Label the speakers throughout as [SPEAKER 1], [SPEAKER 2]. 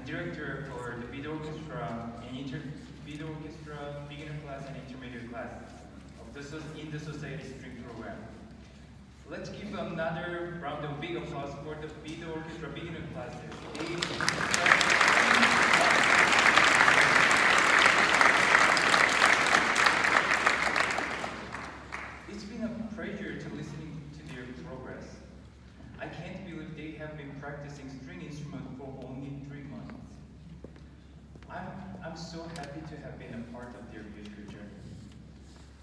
[SPEAKER 1] director for the video orchestra video orchestra beginner class and intermediate class of in the Society String program. Let's give another round of big applause for the video orchestra beginner classes. It's been a pleasure to listening to their progress. I can't believe they have been practicing string instrument for only 3 months. I'm so happy to have been a part of their musical journey.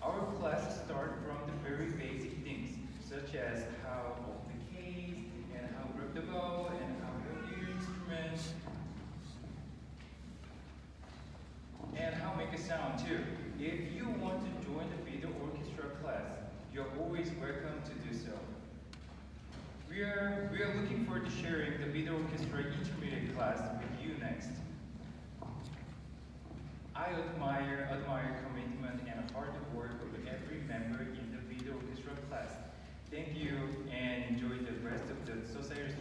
[SPEAKER 1] Our class starts from the very basic things, such as how to open the case, and how to grip the bow, and how to hold your instrument, and how to make a sound too. If you want to join the video orchestra class, you're always welcome to do so. We are looking forward to sharing the video orchestra intermediate class with you next. I admire commitment and hard work of every member in the video orchestra class. Thank you and enjoy the rest of the Society